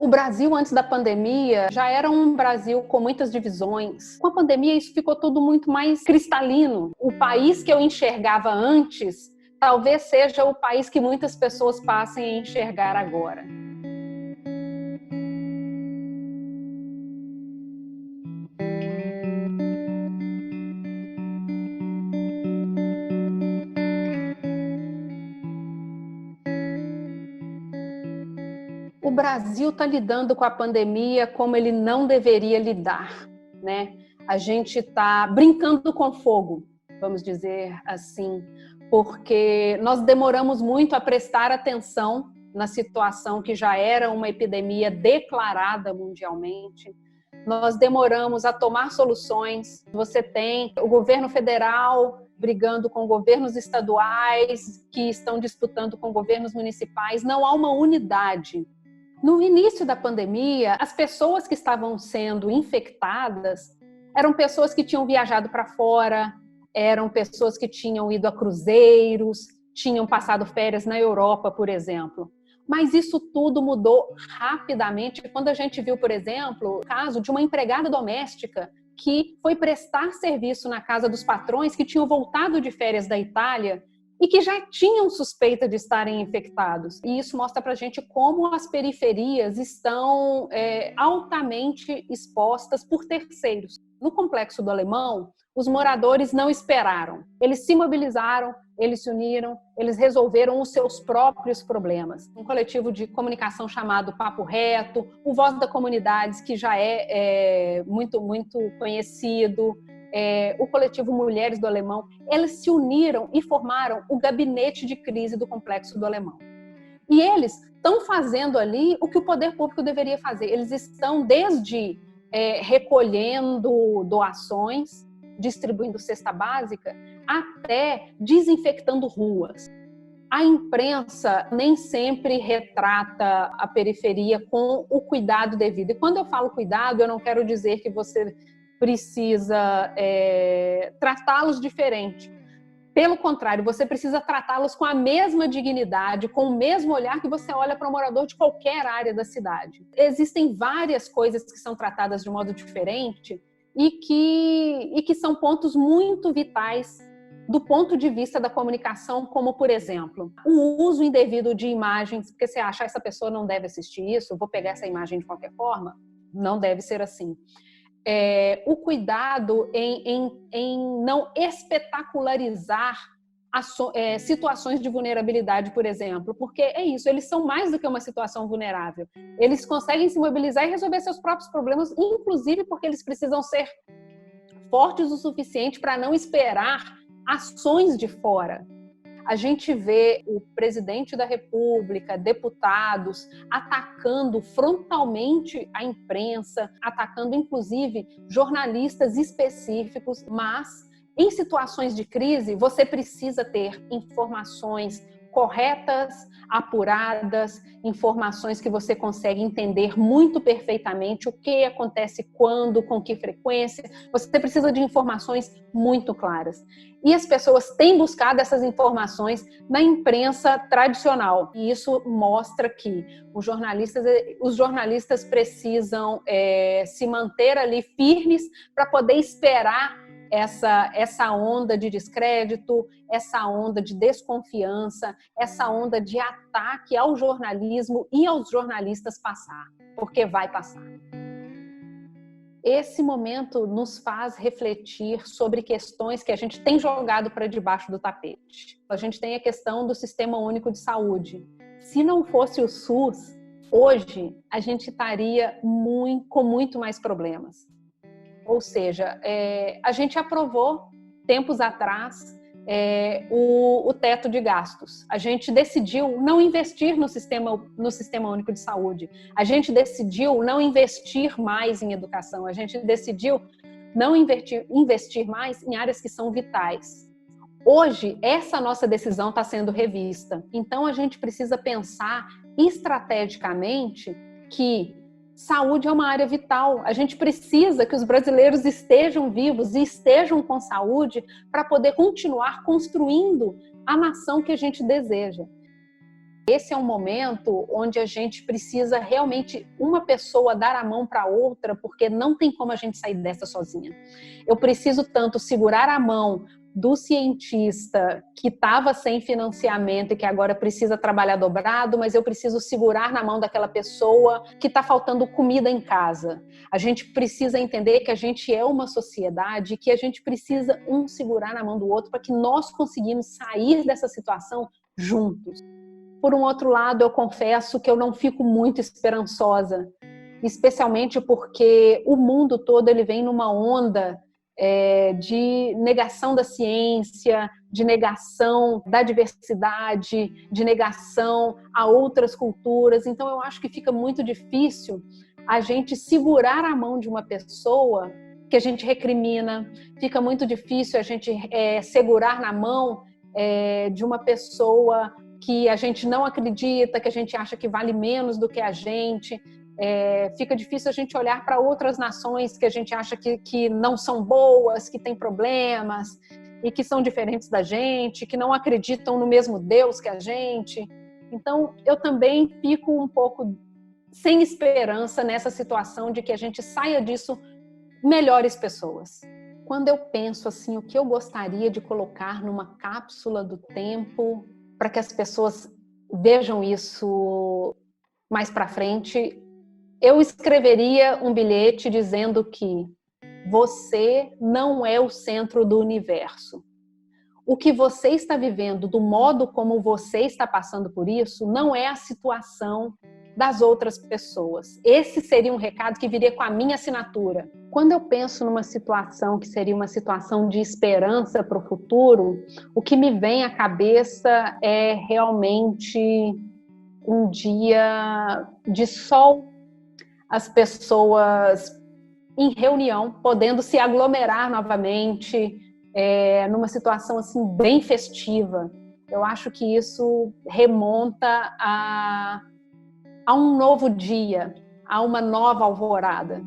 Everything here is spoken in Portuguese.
O Brasil, antes da pandemia, já era um Brasil com muitas divisões. Com a pandemia, isso ficou tudo muito mais cristalino. O país que eu enxergava antes, talvez seja o país que muitas pessoas passem a enxergar agora. O Brasil está lidando com a pandemia como ele não deveria lidar, né? A gente está brincando com fogo, vamos dizer assim, porque nós demoramos muito a prestar atenção na situação que já era uma epidemia declarada mundialmente. Nós demoramos a tomar soluções. Você tem o governo federal brigando com governos estaduais que estão disputando com governos municipais. Não há uma unidade. No início da pandemia, as pessoas que estavam sendo infectadas eram pessoas que tinham viajado para fora, eram pessoas que tinham ido a cruzeiros, tinham passado férias na Europa, por exemplo. Mas isso tudo mudou rapidamente quando a gente viu, por exemplo, o caso de uma empregada doméstica que foi prestar serviço na casa dos patrões que tinham voltado de férias da Itália e que já tinham suspeita de estarem infectados. E isso mostra para a gente como as periferias estão altamente expostas por terceiros. No Complexo do Alemão, os moradores não esperaram. Eles se mobilizaram, eles se uniram, eles resolveram os seus próprios problemas. Um coletivo de comunicação chamado Papo Reto, o Voz da Comunidades, que já é muito, muito conhecido, o coletivo Mulheres do Alemão, eles se uniram e formaram o gabinete de crise do Complexo do Alemão. E eles estão fazendo ali o que o poder público deveria fazer. Eles estão desde recolhendo doações, distribuindo cesta básica, até desinfectando ruas. A imprensa nem sempre retrata a periferia com o cuidado devido. E quando eu falo cuidado, eu não quero dizer que você precisa tratá-los diferente. Pelo contrário, você precisa tratá-los com a mesma dignidade, com o mesmo olhar que você olha para um morador de qualquer área da cidade. Existem várias coisas que são tratadas de modo diferente e que são pontos muito vitais do ponto de vista da comunicação, como, por exemplo, o uso indevido de imagens, porque você acha, essa pessoa não deve assistir isso, vou pegar essa imagem de qualquer forma. Não deve ser assim. O cuidado em não espetacularizar situações de vulnerabilidade, por exemplo, porque é isso, eles são mais do que uma situação vulnerável. Eles conseguem se mobilizar e resolver seus próprios problemas, inclusive porque eles precisam ser fortes o suficiente para não esperar ações de fora. A gente vê o presidente da República, deputados, atacando frontalmente a imprensa, atacando inclusive jornalistas específicos, mas em situações de crise você precisa ter informações corretas, apuradas, informações que você consegue entender muito perfeitamente o que acontece quando, com que frequência. Você precisa de informações muito claras. E as pessoas têm buscado essas informações na imprensa tradicional. E isso mostra que os jornalistas precisam se manter ali firmes para poder esperar essa onda de descrédito, essa onda de desconfiança, essa onda de ataque ao jornalismo e aos jornalistas passar, porque vai passar. Esse momento nos faz refletir sobre questões que a gente tem jogado para debaixo do tapete. A gente tem a questão do Sistema Único de Saúde. Se não fosse o SUS, hoje a gente estaria com muito mais problemas. Ou seja, a gente aprovou, tempos atrás, o teto de gastos. A gente decidiu não investir no Sistema Único de Saúde. A gente decidiu não investir mais em educação. A gente decidiu não investir mais em áreas que são vitais. Hoje, essa nossa decisão está sendo revista. Então, a gente precisa pensar estrategicamente que saúde é uma área vital. A gente precisa que os brasileiros estejam vivos e estejam com saúde para poder continuar construindo a nação que a gente deseja. esse é um momento onde a gente precisa realmente uma pessoa dar a mão para outra, porque não tem como a gente sair dessa sozinha. Eu preciso tanto segurar a mão do cientista que estava sem financiamento e que agora precisa trabalhar dobrado, mas eu preciso segurar na mão daquela pessoa que está faltando comida em casa. A gente precisa entender que a gente é uma sociedade, que a gente precisa um segurar na mão do outro para que nós conseguimos sair dessa situação juntos. Por um outro lado, eu confesso que eu não fico muito esperançosa, especialmente porque o mundo todo ele vem numa onda de negação da ciência, de negação da diversidade, de negação a outras culturas. Então, eu acho que fica muito difícil a gente segurar a mão de uma pessoa que a gente recrimina, fica muito difícil a gente segurar na mão de uma pessoa que a gente não acredita, que a gente acha que vale menos do que a gente. Fica difícil a gente olhar para outras nações que a gente acha que não são boas, que têm problemas e que são diferentes da gente, que não acreditam no mesmo Deus que a gente. Então, eu também fico um pouco sem esperança nessa situação de que a gente saia disso melhores pessoas. Quando eu penso assim, o que eu gostaria de colocar numa cápsula do tempo para que as pessoas vejam isso mais para frente, eu escreveria um bilhete dizendo que você não é o centro do universo. O que você está vivendo, do modo como você está passando por isso, não é a situação das outras pessoas. Esse seria um recado que viria com a minha assinatura. Quando eu penso numa situação que seria uma situação de esperança para o futuro, o que me vem à cabeça é realmente um dia de sol, as pessoas em reunião, podendo se aglomerar novamente, numa situação assim bem festiva. Eu acho que isso remonta a um novo dia, a uma nova alvorada.